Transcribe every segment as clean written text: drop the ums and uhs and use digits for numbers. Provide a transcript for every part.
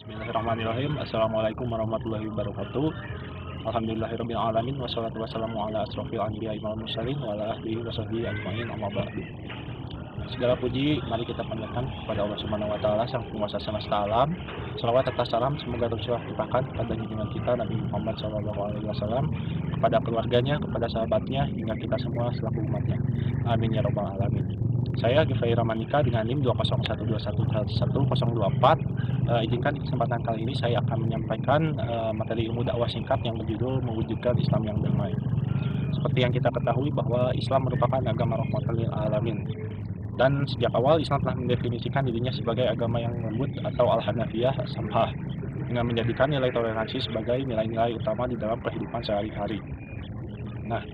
Bismillahirrahmanirrahim. Assalamualaikum warahmatullahi wabarakatuh. Alhamdulillahirabbil alamin wassalatu wassalamu ala asrofil anbiya'i wal mursalin wa ala alihi wasahbihi ajmain amma ba'du. Segala puji mari kita panjatkan kepada Allah Subhanahu wa taala sang penguasa semesta alam. Selawat serta salam semoga terus limpahkan kepada junjungan kita Nabi Muhammad SAW, kepada keluarganya, kepada sahabatnya hingga kita semua selaku umatnya. Amin ya rabbal alamin. Saya Gifair Ramanika dengan NIM 20121111024. Izinkan di kesempatan kali ini saya akan menyampaikan materi ilmu dakwah singkat yang berjudul mewujudkan Islam yang damai. Seperti yang kita ketahui bahwa Islam merupakan agama rahmatan lil alamin. Dan sejak awal Islam telah mendefinisikan dirinya sebagai agama yang lembut atau al-hanafiyah samhah, dengan menjadikan nilai toleransi sebagai nilai-nilai utama di dalam kehidupan sehari-hari. Nah,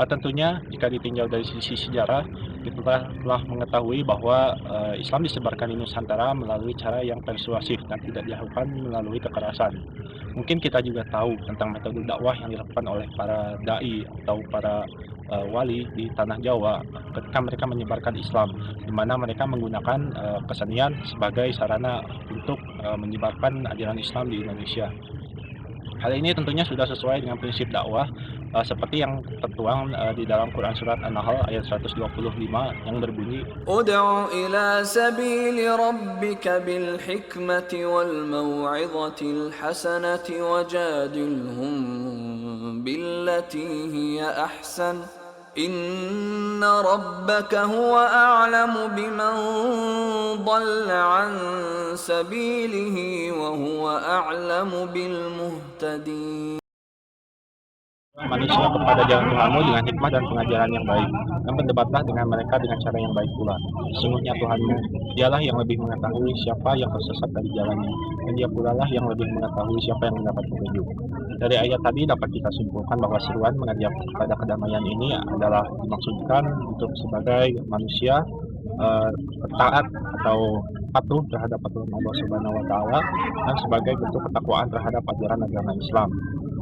tentunya jika ditinjau dari sisi sejarah, kita telah mengetahui bahwa Islam disebarkan di Nusantara melalui cara yang persuasif dan tidak dilakukan melalui kekerasan. Mungkin kita juga tahu tentang metode dakwah yang dilakukan oleh para dai atau para wali di tanah Jawa ketika mereka menyebarkan Islam, di mana mereka menggunakan kesenian sebagai sarana untuk menyebarkan ajaran Islam di Indonesia. Hal ini tentunya sudah sesuai dengan prinsip dakwah seperti yang tertuang di dalam Quran Surat An-Nahl ayat 125 yang berbunyi, Ud'u ila sabili rabbika bil hikmati wal maw'idhatil hasanati wajadilhum billati hiya ahsan inna rabbaka huwa a'lamu biman dhalla an sabilihi wa huwa a'lamu bil muhtadin. manusia kepada jalan Tuhanmu dengan hikmah dan pengajaran yang baik, dan berdebatlah dengan mereka dengan cara yang baik pula. Sesungguhnya Tuhanmu, dialah yang lebih mengetahui siapa yang tersesat dari jalannya, dan dia pula lah yang lebih mengetahui siapa yang mendapat petunjuk. Dari ayat tadi dapat kita simpulkan bahwa seruan mengajak kepada kedamaian ini adalah dimaksudkan untuk sebagai manusia taat atau patuh terhadap aturan Allah Subhanahu wa taala dan sebagai bentuk ketakwaan terhadap ajaran agama Islam.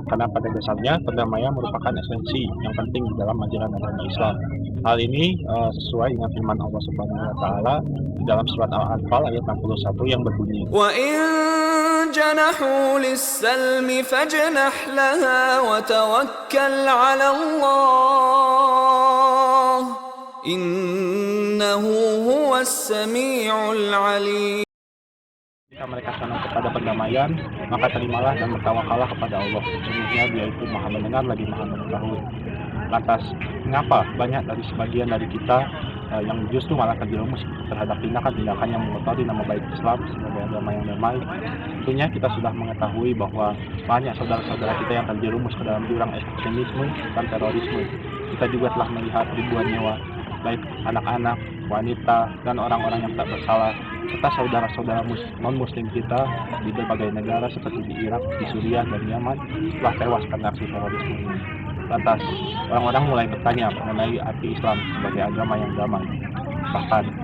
Karena pada dasarnya perdamaian merupakan esensi yang penting di dalam ajaran agama Islam. Hal ini sesuai dengan firman Allah Subhanahu wa taala di dalam surat Al-Anfal ayat 61 yang berbunyi, Wa in janahu lis-salmi fajnah laha wa tawakkal 'ala Allah innahu huwas sami'ul 'alim. jika mereka senang kepada perdamaian, maka terimalah dan bertawakallah kepada Allah. Sesungguhnya Dia itu Maha Mendengar lagi Maha Mengetahui. Lantas, mengapa banyak dari sebagian dari kita yang justru malah terjerumus terhadap tindakan-tindakan yang mengotori nama baik Islam sebagai agama yang damai? Tentunya kita sudah mengetahui bahwa banyak saudara-saudara kita yang terjerumus ke dalam jurang ekstremisme dan terorisme. Kita juga telah melihat ribuan nyawa, baik anak-anak, wanita, dan orang-orang yang tak bersalah, serta saudara-saudara non-muslim kita di berbagai negara seperti di Irak, di Suriah, dan Yaman telah tewas karena aksi terorisme ini. Lantas, orang-orang mulai bertanya mengenai arti Islam sebagai agama yang damai. Bahkan,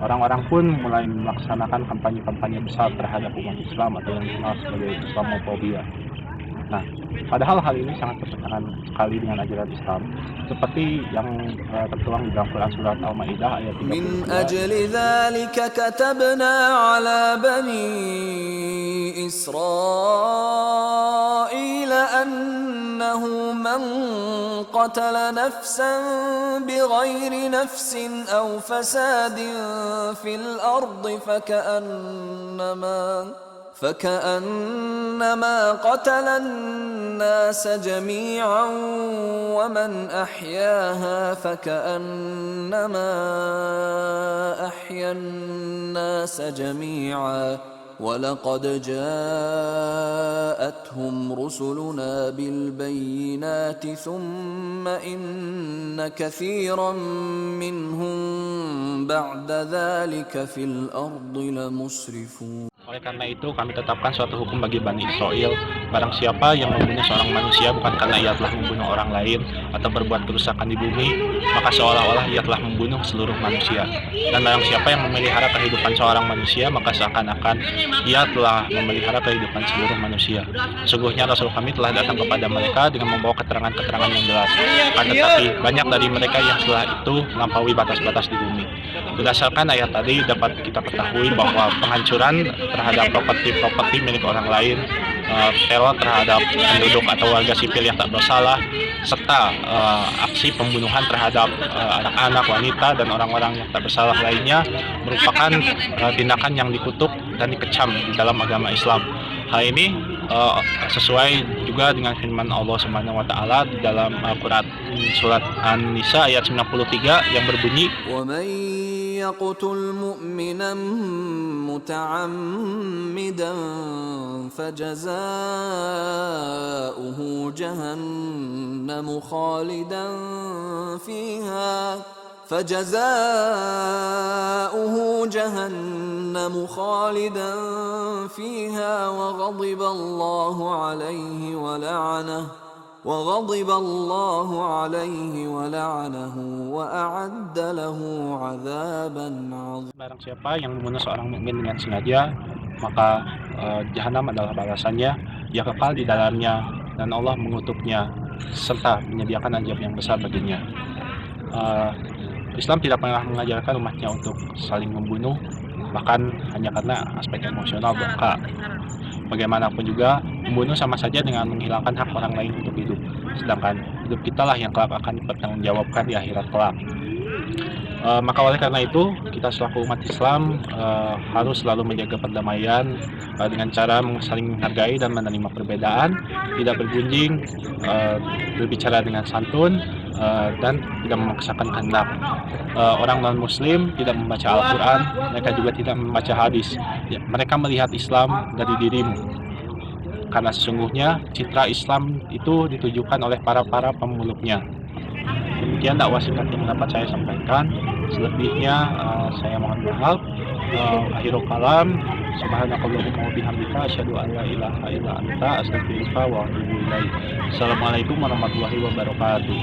orang-orang pun mulai melaksanakan kampanye-kampanye besar terhadap umat Islam atau yang dikenal sebagai Islamofobia. Nah, padahal hal ini sangat bertentangan sekali dengan ajaran Islam, seperti yang tertuang di dalam Quran Surat Al-Ma'idah ayat من 32. أجل ذلك كتبنا على بني إسرائيل أنه من قتل نفسا بغير نفس أو فساد في الأرض فكأنما قتل الناس جميعا ومن أحياها فكأنما أحيا الناس جميعا ولقد جاءتهم رسلنا بالبينات ثم إن كثيرا منهم بعد ذلك في الأرض لمسرفون. Oleh karena itu, kami tetapkan suatu hukum bagi Bani Israel. Barang siapa yang membunuh seorang manusia bukan karena ia telah membunuh orang lain atau berbuat kerusakan di bumi, maka seolah-olah ia telah membunuh seluruh manusia. Dan barang siapa yang memelihara kehidupan seorang manusia, maka seakan-akan ia telah memelihara kehidupan seluruh manusia. Sesungguhnya Rasul kami telah datang kepada mereka dengan membawa keterangan-keterangan yang jelas. Akan tetapi, banyak dari mereka yang setelah itu melampaui batas-batas di bumi. Berdasarkan ayat tadi dapat kita ketahui bahwa penghancuran terhadap properti milik orang lain, teror terhadap penduduk atau warga sipil yang tak bersalah, serta aksi pembunuhan terhadap anak-anak, wanita, dan orang-orang yang tak bersalah lainnya merupakan tindakan yang dikutuk dan dikecam di dalam agama Islam. Hal ini sesuai juga dengan firman Allah Subhanahu wa taala di dalam Al-Qur'an surat An-Nisa ayat 93 yang berbunyi, ومن يقتل مؤمنا متعمدا فجزاؤه جهنم خالدا فيها وغضب الله عليه ولعنه وأعد له عذابا عظيما. barang siapa yang membunuh seorang mukmin dengan sengaja, maka jahanam adalah balasannya, ia kekal di dalamnya dan Allah mengutuknya serta menyediakan azab yang besar baginya. Islam tidak pernah mengajarkan umatnya untuk saling membunuh, bahkan hanya karena aspek emosional belaka. Bagaimanapun juga, membunuh sama saja dengan menghilangkan hak orang lain untuk hidup, sedangkan hidup kita lah yang kelak akan dipertanggungjawabkan di akhirat kelak. Maka oleh karena itu, kita selaku umat Islam harus selalu menjaga perdamaian dengan cara saling menghargai dan menerima perbedaan, tidak bergunjing, berbicara dengan santun, dan tidak memaksakan kehendak. Orang non-muslim tidak membaca Al-Quran, mereka juga tidak membaca hadis. Ya, mereka melihat Islam dari dirimu, karena sesungguhnya citra Islam itu ditujukan oleh para pemeluknya. Demikian dakwah singkat yang dapat saya sampaikan. Selebihnya saya mohon maaf. Akhirul kalam, subhanakallahumma wa bihamdika asyhadu an la ilaha illa anta astaghfiruka wa atubu ilaik. Assalamualaikum warahmatullahi wabarakatuh.